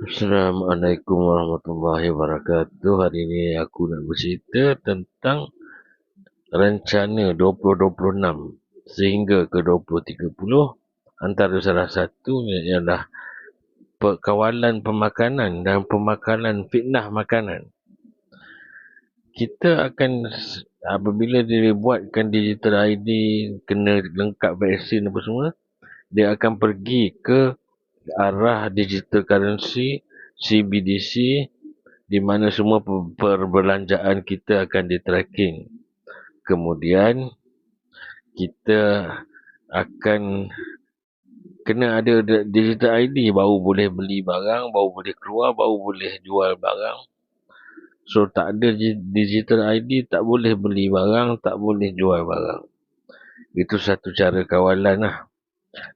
Assalamualaikum warahmatullahi wabarakatuh. Hari ini aku nak bercerita tentang rencana 2026 sehingga ke 2030. Antara salah satunya ialah kawalan pemakanan dan pemakanan fitnah makanan. Kita akan, apabila dia buatkan digital ID, kena lengkap vaksin apa semua, dia akan pergi ke arah digital currency, CBDC, di mana semua perbelanjaan kita akan di-tracking. Kemudian, kita akan kena ada digital ID, baru boleh beli barang, baru boleh keluar, baru boleh jual barang. So, tak ada digital ID, tak boleh beli barang, tak boleh jual barang. Itu satu cara kawalan lah.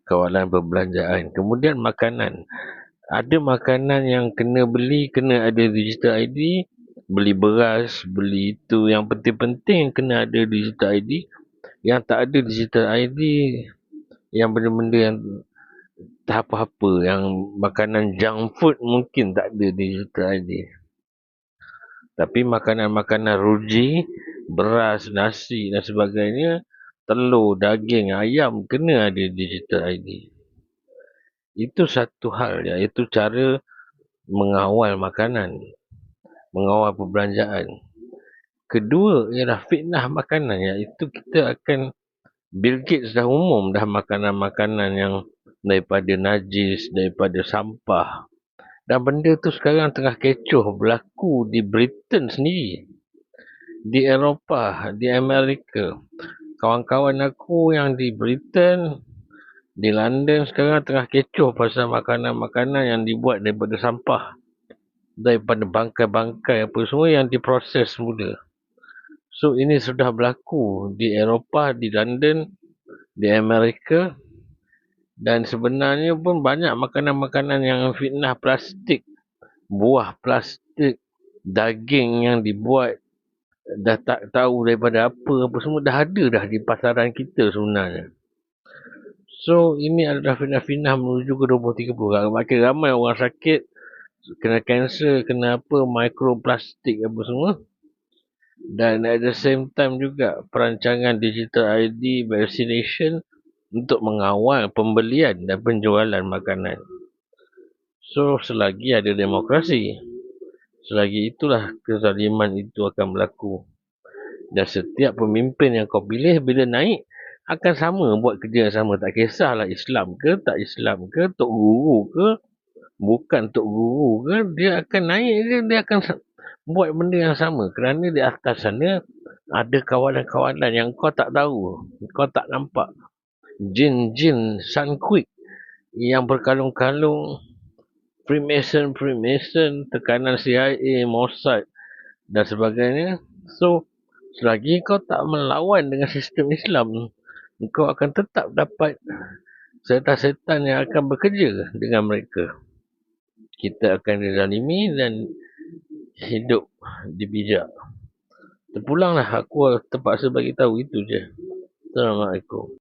Kawalan perbelanjaan. Kemudian makanan. Ada makanan yang kena beli, kena ada digital ID. Beli beras, beli itu. Yang penting-penting kena ada digital ID. Yang tak ada digital ID, yang benda-benda yang tak apa-apa, yang makanan junk food mungkin tak ada digital ID. Tapi makanan-makanan ruji, beras, nasi dan sebagainya, telur, daging, ayam, kena ada digital ID. Itu satu hal, iaitu cara mengawal makanan, mengawal perbelanjaan. Kedua ialah fitnah makanan, iaitu kita akan, Bill Gates dah umum dah makanan-makanan yang daripada najis, daripada sampah. Dan benda tu sekarang tengah kecoh berlaku di Britain sendiri, di Eropah, di Amerika. Kawan-kawan aku yang di Britain, di London sekarang tengah kecoh pasal makanan-makanan yang dibuat daripada sampah, daripada bangkai-bangkai apa semua yang diproses semula. So ini sudah berlaku di Eropah, di London, di Amerika. Dan sebenarnya pun banyak makanan-makanan yang fitnah plastik, buah plastik, daging yang dibuat dah tak tahu daripada apa semua dah ada dah di pasaran kita sebenarnya. So ini adalah fitnah-fitnah menuju ke 2030. Makin ramai orang sakit, kena kanser, kena apa, mikroplastik apa semua. Dan at the same time juga perancangan digital ID, vaccination untuk mengawal pembelian dan penjualan makanan. So, selagi ada demokrasi, selagi itulah kezaliman itu akan berlaku. Dan setiap pemimpin yang kau pilih bila naik, akan sama buat kerja yang sama. Tak kisahlah Islam ke, tak Islam ke, tok guru ke, bukan tok guru ke, dia akan naik ke, dia akan buat benda yang sama. Kerana di atas sana ada kawalan-kawalan yang kau tak tahu, kau tak nampak. Jin-jin Sunquick yang berkalung-kalung, Freemason, tekanan CIA, Mossad dan sebagainya. So, selagi kau tak melawan dengan sistem Islam, kau akan tetap dapat setan-setan yang akan bekerja dengan mereka. Kita akan dizalimi dan hidup dibijak. Terpulanglah, aku terpaksa bagi tahu itu je. Assalamualaikum.